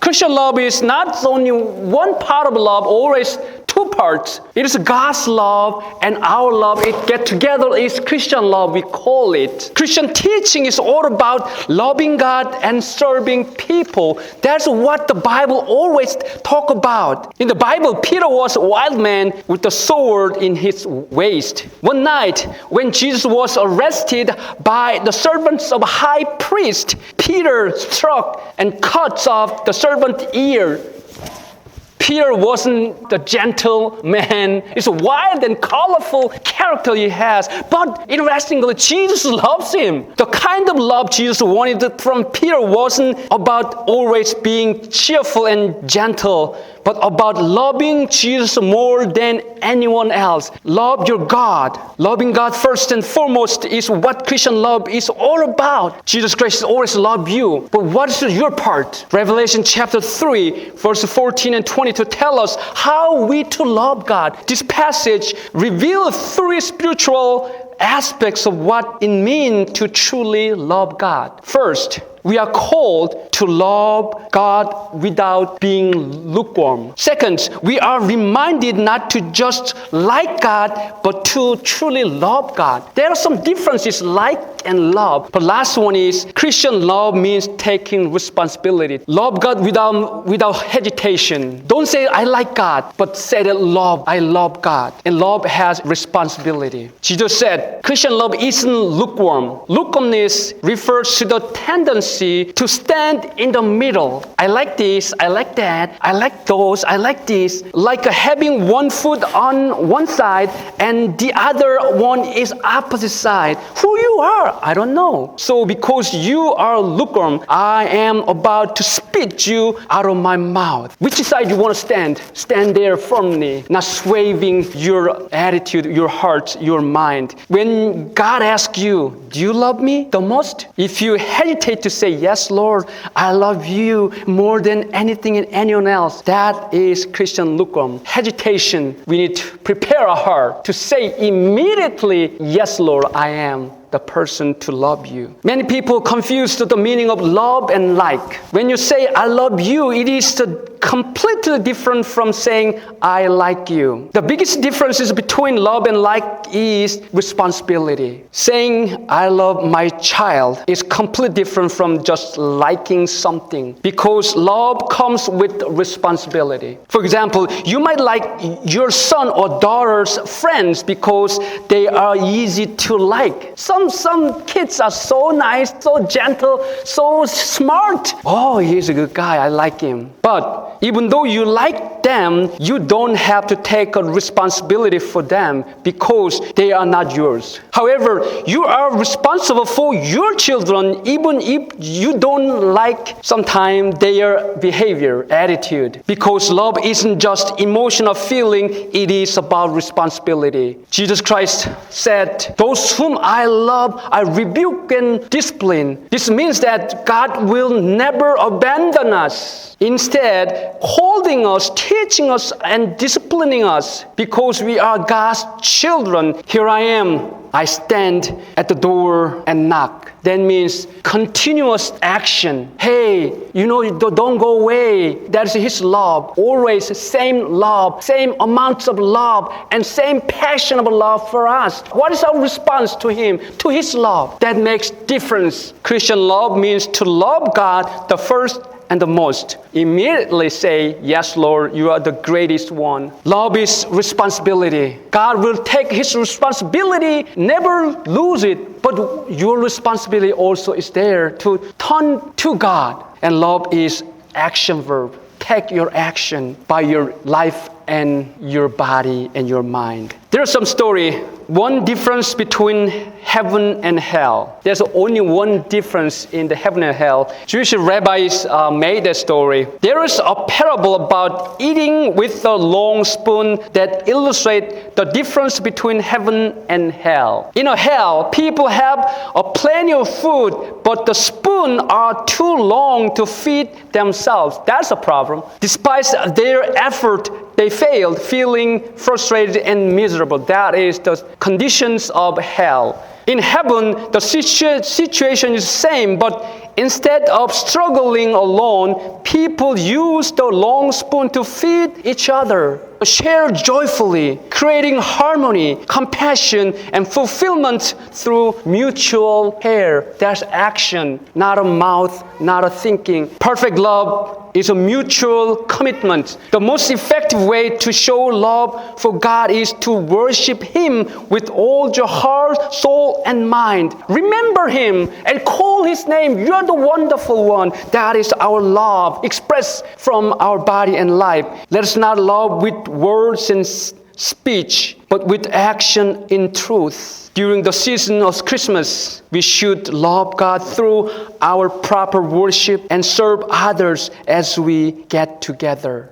Christian love is not only one part of love, always two parts. It is God's love and our love. It get together is Christian love, we call it. Christian teaching is all about loving God and serving people. That's what the Bible always talk about. In the Bible, Peter was a wild man with a sword in his waist. One night, when Jesus was arrested by the servants of a high priest, Peter struck and cut off the servant's ear. Peter wasn't the gentle man. It's a wild and colorful character he has. But interestingly, Jesus loves him. The kind of love Jesus wanted from Peter wasn't about always being cheerful and gentle, but about loving Jesus more than anyone else. Love your God. Loving God first and foremost is what Christian love is all about. Jesus Christ always loved you. But what is your part? Revelation chapter 3, verse 14 and 20 to tell us how we to love God. This passage reveals three spiritual aspects of what it means to truly love God. First, we are called to love God without being lukewarm. Second, we are reminded not to just like God, but to truly love God. There are some differences, like and love. But last one is Christian love means taking responsibility. Love God without hesitation. Don't say I like God, but say that I love God. And love has responsibility. Jesus said, Christian love isn't lukewarm. Lukewarmness refers to the tendency to stand in the middle. I like this, I like that, I like those, I like this. Like having one foot on one side and the other one is opposite side. Who you are, I don't know. So because you are lukewarm, I am about to spit you out of my mouth. Which side you want to stand? Stand there firmly, not swaying your attitude, your heart, your mind. When God asks you, do you love me the most? If you hesitate to say, yes, Lord, I love you more than anything and anyone else, that is Christian lukewarm. Hesitation. We need to prepare our heart to say immediately, yes, Lord, I am the person to love you. Many people confuse the meaning of love and like. When you say, I love you, it is completely different from saying, I like you. The biggest difference between love and like is responsibility. Saying, I love my child is completely different from just liking something, because love comes with responsibility. For example, you might like your son or daughter's friends because they are easy to like. Some kids are so nice, so gentle, so smart. Oh, he's a good guy, I like him. But even though you like them, you don't have to take a responsibility for them because they are not yours. However, you are responsible for your children even if you don't like sometimes their behavior, attitude. Because love isn't just emotional feeling, it is about responsibility. Jesus Christ said, those whom I love, I rebuke and discipline. This means that God will never abandon us. Instead, holding us, teaching us, and disciplining us because we are God's children. Here I am. I stand at the door and knock. That means continuous action. Hey, don't go away. That's His love. Always same love, same amounts of love, and same passion of love for us. What is our response to Him, to His love? That makes difference. Christian love means to love God the first and the most. Immediately say, yes, Lord, you are the greatest one. Love is responsibility. God will take His responsibility, never lose it. But your responsibility also is there to turn to God. And love is action verb. Take your action by your life and your body and your mind. There's some story. One difference between heaven and hell. There's only one difference in the heaven and hell. Jewish rabbis made that story. There is a parable about eating with a long spoon that illustrates the difference between heaven and hell. In a hell, people have plenty of food, but the spoon are too long to feed themselves. That's a problem. Despite their effort, they failed, feeling frustrated and miserable. That is the conditions of hell. In heaven, the situation is the same, but Instead of struggling alone, people use the long spoon to feed each other. Share joyfully, creating harmony, compassion, and fulfillment through mutual care. That's action, not a mouth, not a thinking. Perfect love is a mutual commitment. The most effective way to show love for God is to worship Him with all your heart, soul, and mind. Remember Him and call His name. You're the wonderful one. That is our love expressed from our body and life. Let us not love with words and speech, but with action in truth. During the season of Christmas, we should love God through our proper worship and serve others as we get together.